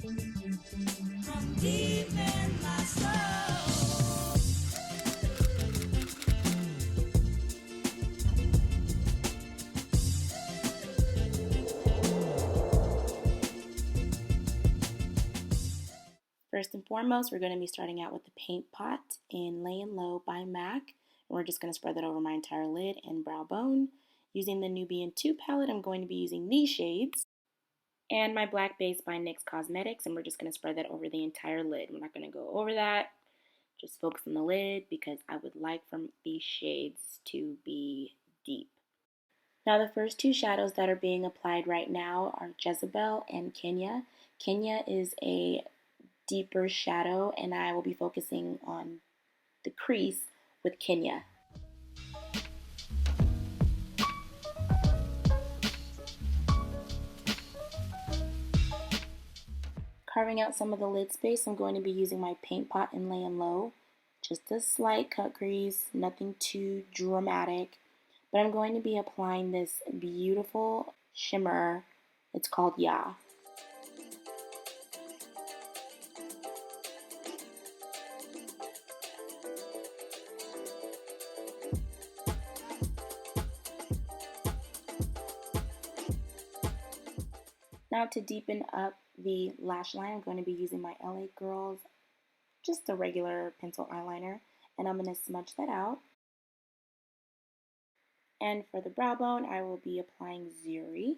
From deep in my soul. First and foremost, we're going to be starting out with the Paint Pot in Layin Low by MAC. And we're just going to spread that over my entire lid and brow bone. Using the Nubian 2 palette, I'm going to be using these shades. And my black base by NYX Cosmetics, and we're just going to spread that over the entire lid. We're not going to go over that. Just focus on the lid because I would like for these shades to be deep. Now the first two shadows that are being applied right now are Jezebel and Kenya. Kenya is a deeper shadow, and I will be focusing on the crease with Kenya. Carving out some of the lid space, I'm going to be using my Paint Pot and Layin Low. Just a slight cut crease, nothing too dramatic. But I'm going to be applying this beautiful shimmer. It's called Ya. Now to deepen up the lash line, I'm going to be using my LA Girls, just a regular pencil eyeliner, and I'm going to smudge that out. And for the brow bone, I will be applying Zuri.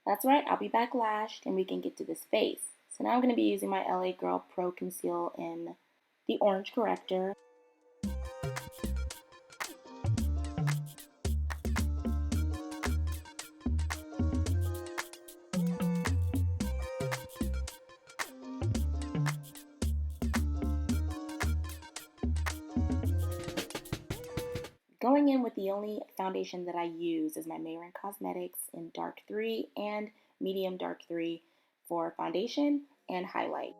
That's right, I'll be back lashed and we can get to this face. So now I'm going to be using my LA Girl Pro Conceal in the orange corrector. Going in with the only foundation that I use is my Mehron Cosmetics in Dark 3 and Medium Dark 3 for foundation and highlight.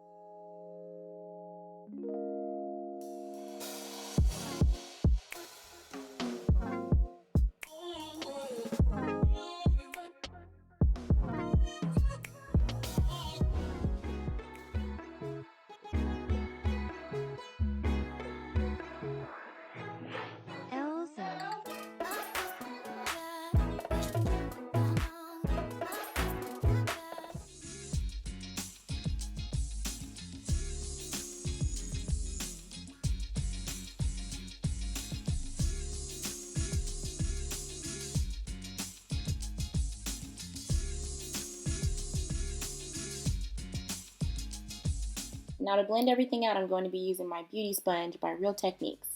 Now to blend everything out, I'm going to be using my Beauty Sponge by Real Techniques.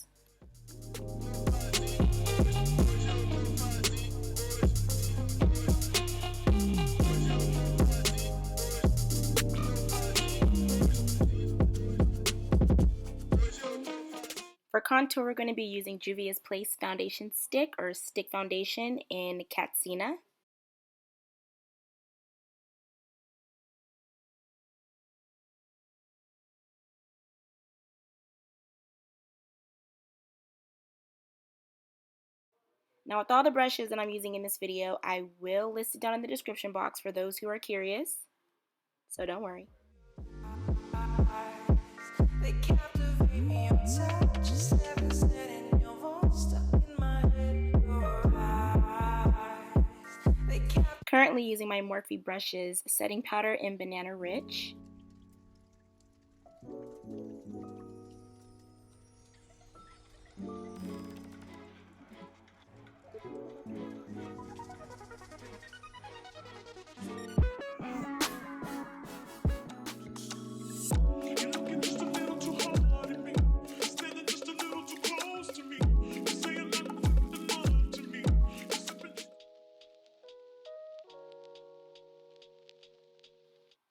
For contour, we're going to be using Juvia's Place Foundation Stick or Stick Foundation in Katsina. Now with all the brushes that I'm using in this video, I will list it down in the description box for those who are curious, so don't worry. Currently using my Morphe Brushes setting powder in Banana Rich.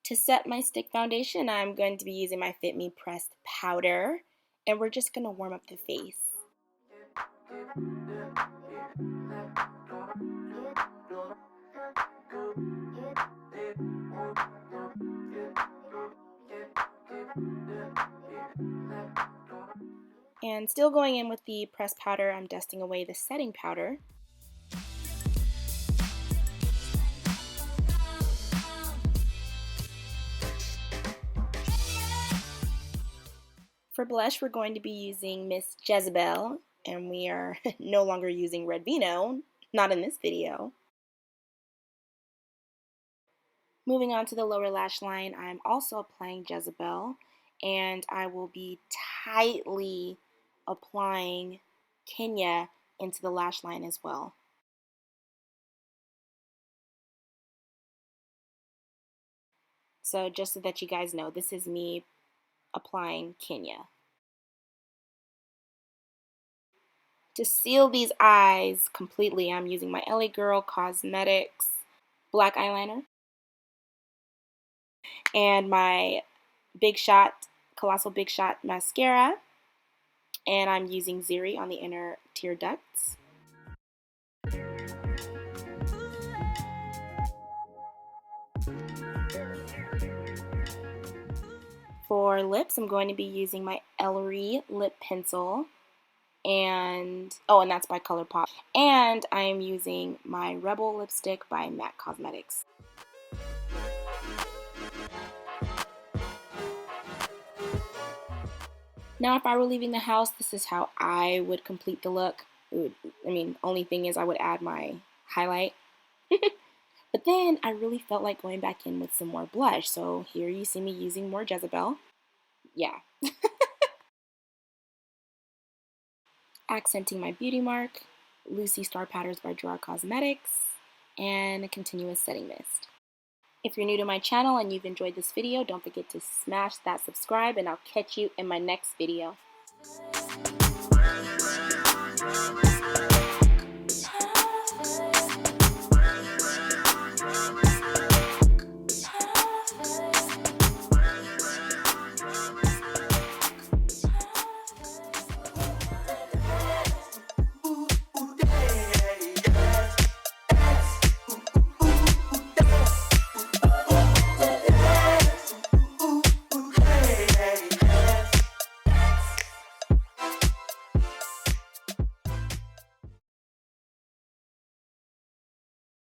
To set my stick foundation, I'm going to be using my Fit Me pressed powder, and we're just going to warm up the face. And still going in with the pressed powder, I'm dusting away the setting powder. For blush, we're going to be using Miss Jezebel, and we are no longer using Red Vino, not in this video. Moving on to the lower lash line, I'm also applying Jezebel, and I will be tightly applying Kenya into the lash line as well. So just so that you guys know, this is me applying Kenya. To seal these eyes completely, I'm using my LA Girl Cosmetics black eyeliner and my Big Shot, Colossal Big Shot mascara, and I'm using Ziri on the inner tear ducts. For lips, I'm going to be using my Ellarie lip pencil, and that's by Colourpop. And I am using my Rebel lipstick by MAC Cosmetics. Now, if I were leaving the house, this is how I would complete the look. Only thing is I would add my highlight. But then I really felt like going back in with some more blush. So here you see me using more Jezebel. Yeah. Accenting my beauty mark, Lucy Star Powders by Gerard Cosmetics, and a continuous setting mist. If you're new to my channel and you've enjoyed this video, don't forget to smash that subscribe, and I'll catch you in my next video.